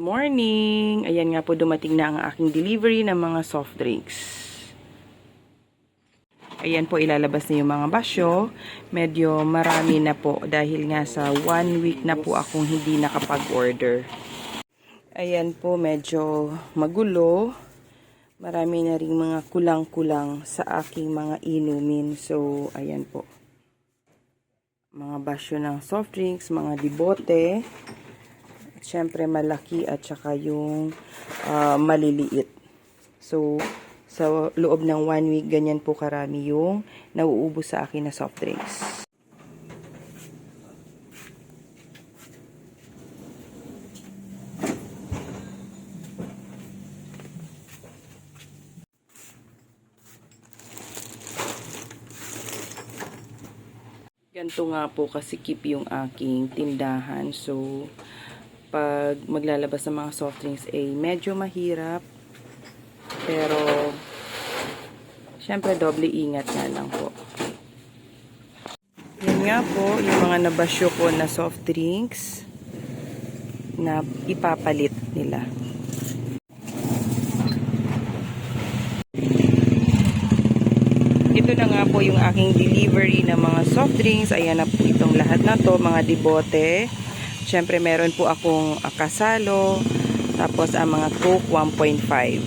Morning! Ayan nga po, dumating na ang aking delivery ng mga soft drinks. Ayan po, ilalabas na yung mga basyo. Medyo marami na po dahil nga sa 1 week na po akong hindi nakapag-order. Ayan po, medyo magulo. Marami na rin mga kulang-kulang sa aking mga inumin. So, ayan po. Mga basyo ng soft drinks, mga dibote. Siyempre malaki at saka yung maliliit. So, sa loob ng 1 week, ganyan po karami yung nauubos sa akin na soft drinks. Ganito nga po kasikip yung aking tindahan. So, pag maglalabas ng mga soft drinks ay medyo mahirap. Pero, syempre doble ingat na lang po. Yan nga po, yung mga nabasyo ko na soft drinks na ipapalit nila. Ito na nga po yung aking delivery ng mga soft drinks. Ayan na po itong lahat na to, mga dibote. Siyempre meron po akong Kasalo, tapos ang mga Coke 1.5.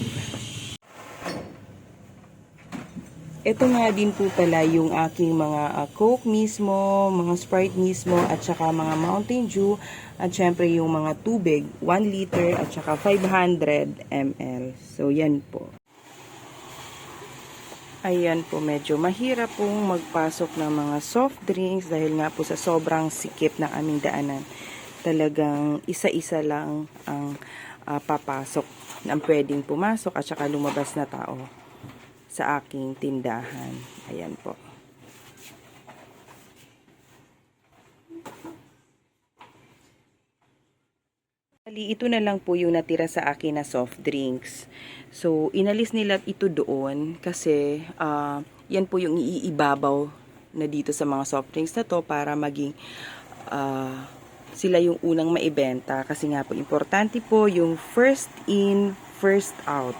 Ito nga din po pala yung aking mga Coke mismo, mga Sprite mismo, at saka mga Mountain Dew, at syempre yung mga tubig, 1 liter at saka 500 ml. So yan po. Ayan po, medyo mahirap pong magpasok ng mga soft drinks dahil nga po sa sobrang sikip ng aming daanan. Talagang isa-isa lang ang papasok na pwedeng pumasok at saka lumabas na tao sa aking tindahan. Ayan po. Ito na lang po yung natira sa akin na soft drinks. So, inalis nila ito doon kasi yan po yung iibabaw na dito sa mga soft drinks na to para maging sila yung unang maibenta. Kasi nga po, importante po yung first in, first out.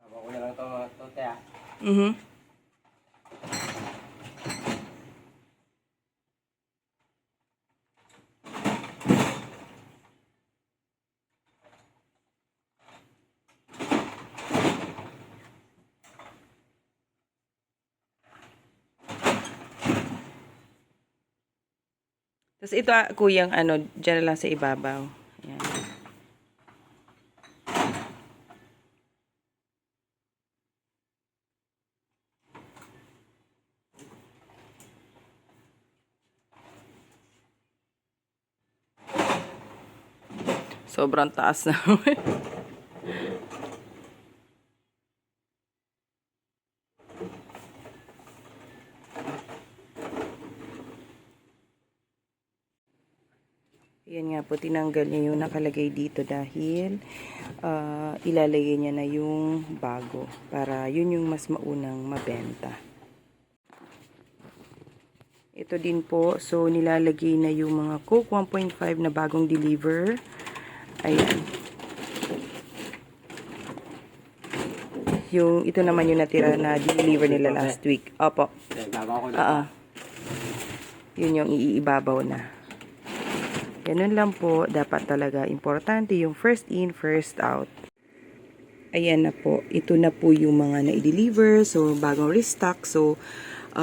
Ako na lang to te. Tapos ito, kuyang dyan lang sa ibabaw. Ayan. Sobrang taas na. Yan nga po, tinanggal niya yung nakalagay dito dahil ilalagay niya na yung bago para yun yung mas maunang mabenta. Ito din po, so nilalagay na yung mga Coke 1.5 na bagong deliver. Ayan. Yung ito naman yung natira na deliver nila last week. Opo. Yun yung iibabaw na. Ganun lang po, dapat talaga importante yung first in, first out. Ayan na po, ito na po yung mga na-deliver, so bagong restock, so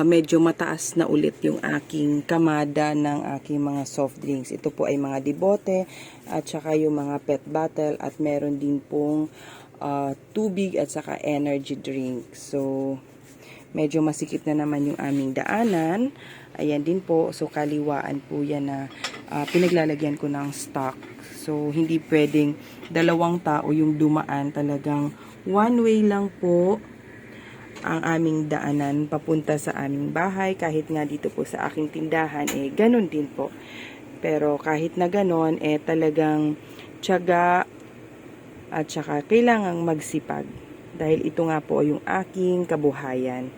medyo mataas na ulit yung aking kamada ng aking mga soft drinks. Ito po ay mga dibote, at saka yung mga pet bottle, at meron din pong tubig at saka energy drink. So, medyo masikip na naman yung aming daanan. Ayan din po, so kaliwaan po yan na pinaglalagyan ko ng stock. So, hindi pwedeng dalawang tao yung dumaan. Talagang one way lang po ang aming daanan papunta sa aming bahay. Kahit nga dito po sa aking tindahan, ganun din po. Pero kahit na ganun, talagang tiyaga at saka kailangang magsipag. Dahil ito nga po yung aking kabuhayan.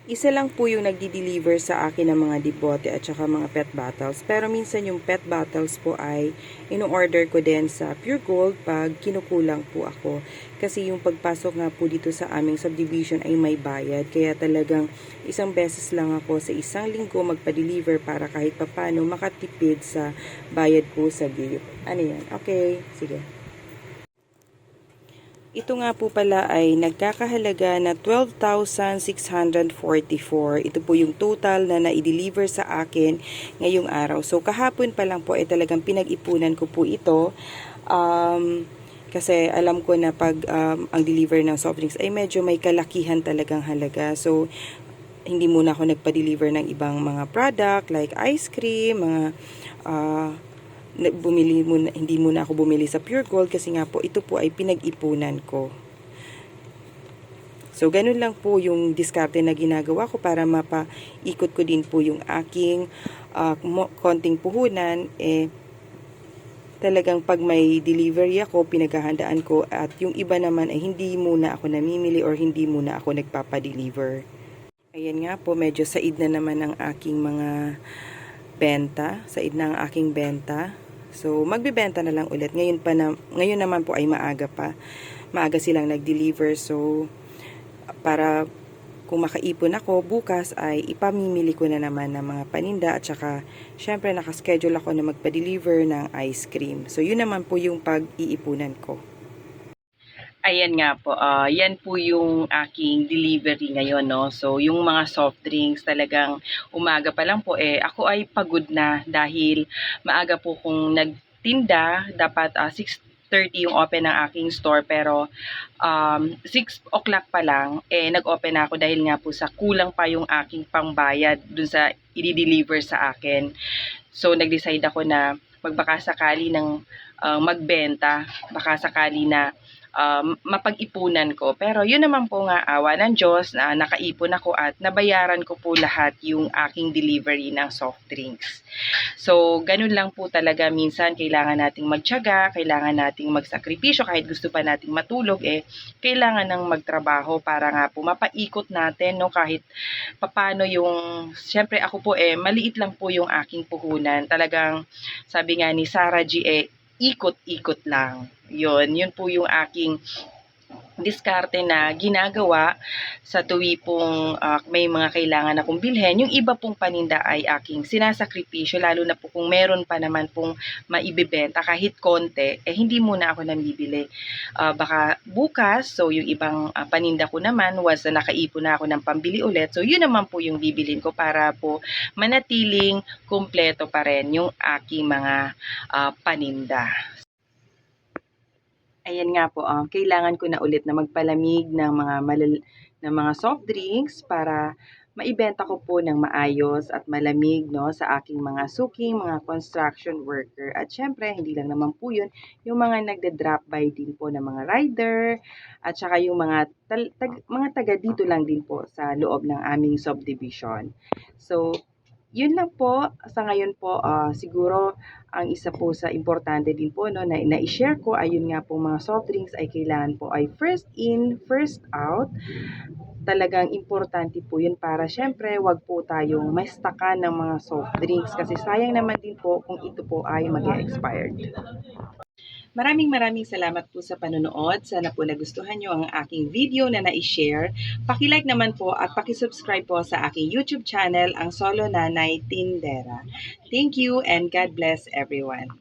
Isa lang po yung nagdi-deliver sa akin ng mga dibote at saka mga pet bottles. Pero minsan yung pet bottles po ay ino-order ko din sa Pure Gold pag kinukulang po ako. Kasi yung pagpasok nga po dito sa aming subdivision ay may bayad. Kaya talagang isang beses lang ako sa isang linggo magpa-deliver para kahit papano makatipid sa bayad po sa bill. Ano yan? Okay, sige. Ito nga po pala ay nagkakahalaga na 12,644. Ito po yung total na na-deliver sa akin ngayong araw. So kahapon pa lang po ay talagang pinag-ipunan ko po ito. Kasi alam ko na pag ang deliver ng soft drinks ay medyo may kalakihan talagang halaga. So hindi muna ako nagpa-deliver ng ibang mga product like ice cream, mga hindi muna ako bumili sa Pure Gold kasi nga po ito po ay pinag-ipunan ko. So ganun lang po yung diskarte na ginagawa ko para mapaikot ko din po yung aking konting puhunan. Talagang pag may delivery ako, pinaghahandaan ko, at yung iba naman ay hindi muna ako namimili or hindi muna ako nagpapa-deliver. Ayan nga po, medyo said na naman ang aking mga benta. Said na ang aking benta. So, magbebenta na lang ulit. Ngayon naman po ay maaga pa. Maaga silang nag-deliver. So, para kung makaipon ako, bukas ay ipamimili ko na naman ng mga paninda. At saka, syempre, nakaschedule ako na magpa-deliver ng ice cream. So, yun naman po yung pag-iipunan ko. Ayan nga po, yan po yung aking delivery ngayon, no? So, yung mga soft drinks talagang umaga pa lang po, ako ay pagod na dahil maaga po kung nagtinda, dapat 6:30 yung open ng aking store, pero 6 o'clock pa lang, nag-open na ako dahil nga po sa kulang pa yung aking pangbayad dun sa i-deliver sa akin. So, nag-decide ako na magbaka sakali ng magbenta, baka sakali na mapag-ipunan ko. Pero yun naman po nga awa ng Diyos na nakaipon ako at nabayaran ko po lahat yung aking delivery ng soft drinks. So, ganun lang po talaga. Minsan, kailangan nating magtiyaga, kailangan nating magsakripisyo, kahit gusto pa nating matulog, kailangan ng magtrabaho para nga po mapaikot natin, no? Kahit papano yung, syempre ako po maliit lang po yung aking puhunan. Talagang, sabi nga ni Sarah G, ikot-ikot lang. Yun po yung aking diskarte na ginagawa sa tuwi pong may mga kailangan akong bilhin. Yung iba pong paninda ay aking sinasakripisyo, lalo na po kung meron pa naman pong maibibenta kahit konti, hindi muna ako namibili. Baka bukas, so yung ibang paninda ko naman, once na nakaipon na ako ng pambili ulit, so yun naman po yung bibilin ko para po manatiling kumpleto pa rin yung aking mga paninda. Ayan nga po, kailangan ko na ulit na magpalamig ng mga soft drinks para maibenta ko po ng maayos at malamig, no, sa aking mga suking, mga construction worker. At syempre, hindi lang naman po yun, yung mga nagde-drop by din po ng mga rider at saka yung mga taga dito lang din po sa loob ng aming subdivision. So, yun lang po sa ngayon po. Siguro ang isa po sa importante din po, no, na i-share ko, ayun nga po, mga soft drinks ay kailangan po ay first in, first out. Talagang importante po yun para syempre wag po tayong mastakan ng mga soft drinks kasi sayang naman din po kung ito po ay mag-expired. Maraming salamat po sa panonood. Sana po nagustuhan nyo ang aking video na na-share. Paki-like naman po at paki-subscribe po sa aking YouTube channel, ang Solo Nanay Tindera. Thank you and God bless everyone.